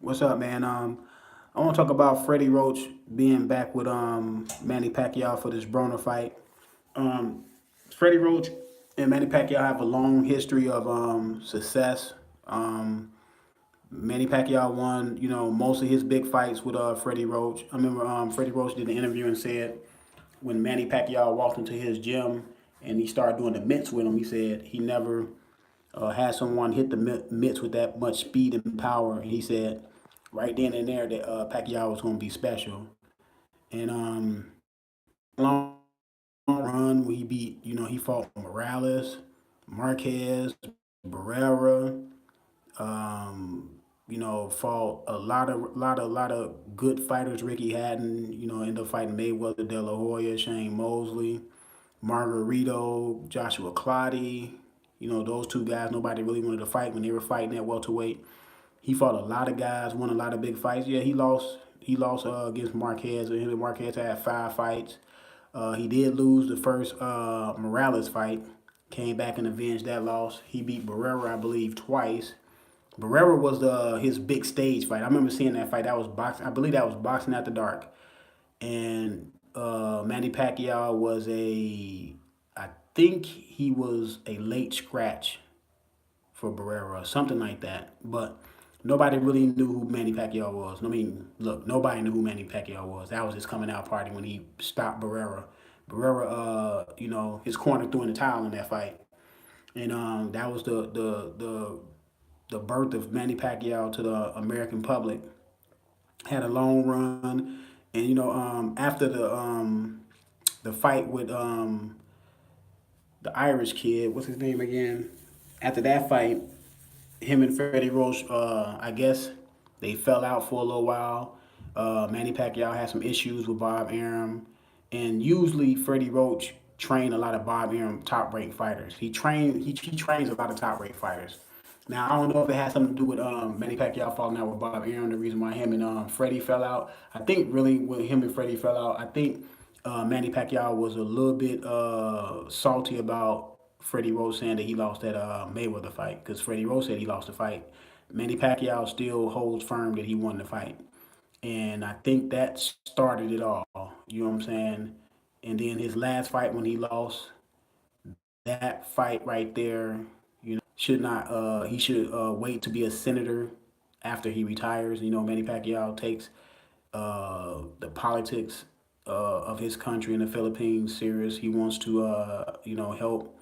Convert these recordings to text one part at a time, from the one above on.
What's up, man? I want to talk about Freddie Roach being back with Manny Pacquiao for this Broner fight. Um, Freddie Roach and Manny Pacquiao have a long history of success. Um, Manny Pacquiao won, most of his big fights with Freddie Roach. I remember Freddie Roach did an interview and said when Manny Pacquiao walked into his gym and he started doing the mitts with him, he said he never had someone hit the mitts with that much speed and power. And he said right then and there that Pacquiao was going to be special. And long run, he beat, he fought Morales, Marquez, Barrera. Fought a lot of good fighters. Ricky Hatton, ended up fighting Mayweather, De La Hoya, Shane Mosley, Margarito, Joshua Clottey. Those two guys nobody really wanted to fight when they were fighting at welterweight. He fought a lot of guys, won a lot of big fights. Yeah, he lost. He lost against Marquez. Him and Marquez had 5 fights. He did lose the first Morales fight. Came back and avenged that loss. He beat Barrera, I believe, twice. Barrera was his big stage fight. I remember seeing that fight. That was boxing. I believe that was boxing at the dark. And Manny Pacquiao was I think he was a late scratch for Barrera, something like that. But nobody really knew who Manny Pacquiao was. I mean, look, nobody knew who Manny Pacquiao was. That was his coming out party when he stopped Barrera. Barrera, his corner threw in the towel in that fight, and that was the birth of Manny Pacquiao to the American public. Had a long run, and after the fight with the Irish kid, what's his name again? After that fight, him and Freddie Roach, I guess they fell out for a little while. Manny Pacquiao had some issues with Bob Arum, and usually Freddie Roach trained a lot of Bob Arum top ranked fighters. He trains a lot of top ranked fighters. Now I don't know if it has something to do with Manny Pacquiao falling out with Bob Arum. The reason why him and Freddie fell out, I think really when him and Freddie fell out, I think Manny Pacquiao was a little bit salty about Freddie Roach saying that he lost that Mayweather fight because Freddie Roach said he lost the fight. Manny Pacquiao still holds firm that he won the fight, and I think that started it all. You know what I'm saying? And then his last fight when he lost, that fight right there, should not. He should wait to be a senator after he retires. Manny Pacquiao takes the politics of his country in the Philippines serious. He wants to, help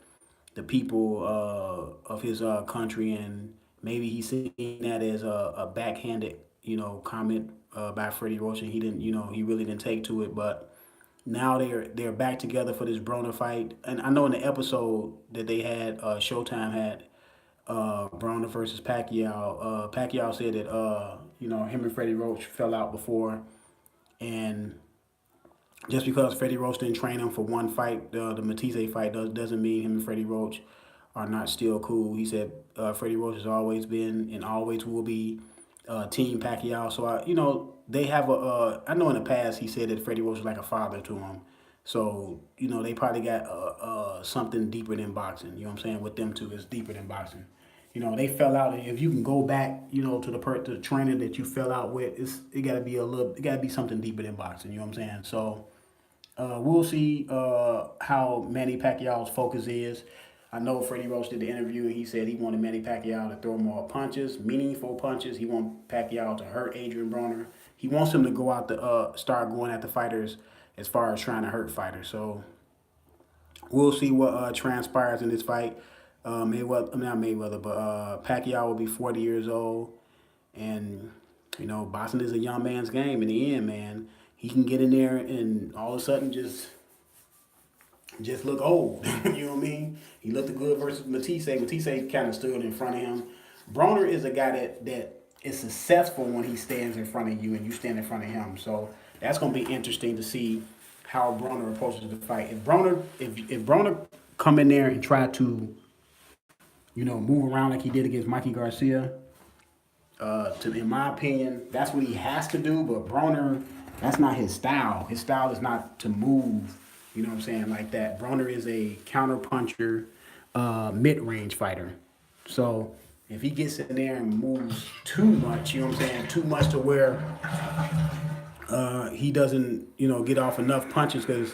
the people of his country, and maybe he's seen that as a backhanded, comment by Freddie Roach, and he didn't, he really didn't take to it, but. Now they're back together for this Broner fight, and I know in the episode that they had, Showtime had Broner versus Pacquiao. Pacquiao said that him and Freddie Roach fell out before, and just because Freddie Roach didn't train him for one fight, the Matisse fight, doesn't mean him and Freddie Roach are not still cool. He said Freddie Roach has always been and always will be Team Pacquiao. So they have I know in the past he said that Freddie Roach was like a father to him. So they probably got something deeper than boxing. You know what I'm saying? With them two, it's deeper than boxing. They fell out. If you can go back, to the trainer that you fell out with, it got to be it got to be something deeper than boxing. You know what I'm saying? So we'll see how Manny Pacquiao's focus is. I know Freddie Roach did the interview and he said he wanted Manny Pacquiao to throw more punches, meaningful punches. He wants Pacquiao to hurt Adrian Broner. He wants him to go out to start going at the fighters as far as trying to hurt fighters. So we'll see what transpires in this fight. Mayweather, not Mayweather, but Pacquiao will be 40 years old, and boxing is a young man's game. In the end, man, he can get in there and all of a sudden just look old. You know what I mean? He looked good versus Matisse. Matisse kind of stood in front of him. Broner is a guy that is successful when he stands in front of you and you stand in front of him. So that's going to be interesting to see how Broner approaches the fight. If Broner come in there and try to move around like he did against Mikey Garcia, in my opinion, that's what he has to do. But Broner, that's not his style. His style is not to move. You know what I'm saying, like that. Broner is a counter puncher, mid range fighter. So If he gets in there and moves too much, you know what I'm saying, too much to where he doesn't, get off enough punches, because,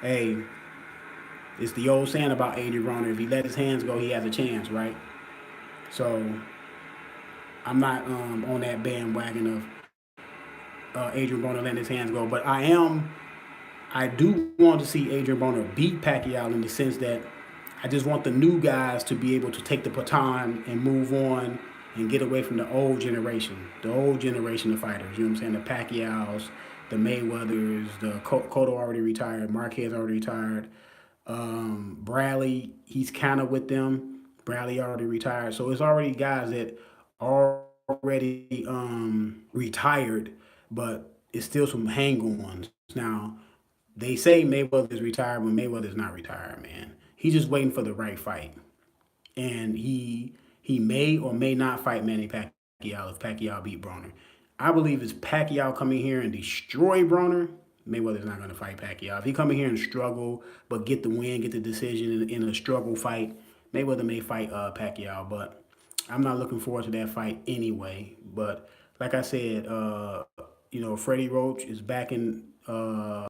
hey, it's the old saying about Adrian Broner: if he let his hands go, he has a chance, right? So I'm not on that bandwagon of Adrian Broner letting his hands go, but I do want to see Adrian Broner beat Pacquiao, in the sense that I just want the new guys to be able to take the baton and move on and get away from the old generation of fighters. You know what I'm saying? The Pacquiaos, the Mayweathers, the Cotto already retired, Marquez already retired. Bradley, he's kind of with them. Bradley already retired, so it's already guys that already retired, but it's still some hang-ons. Now, they say Mayweather's retired, but Mayweather's not retired, man. He's just waiting for the right fight, and he may or may not fight Manny Pacquiao if Pacquiao beat Broner. I believe it's Pacquiao coming here and destroy Broner. Mayweather's not going to fight Pacquiao. If he come in here and struggle but get the win, get the decision in a struggle fight, Mayweather may fight Pacquiao. But I'm not looking forward to that fight anyway. But like I said, Freddie Roach is back in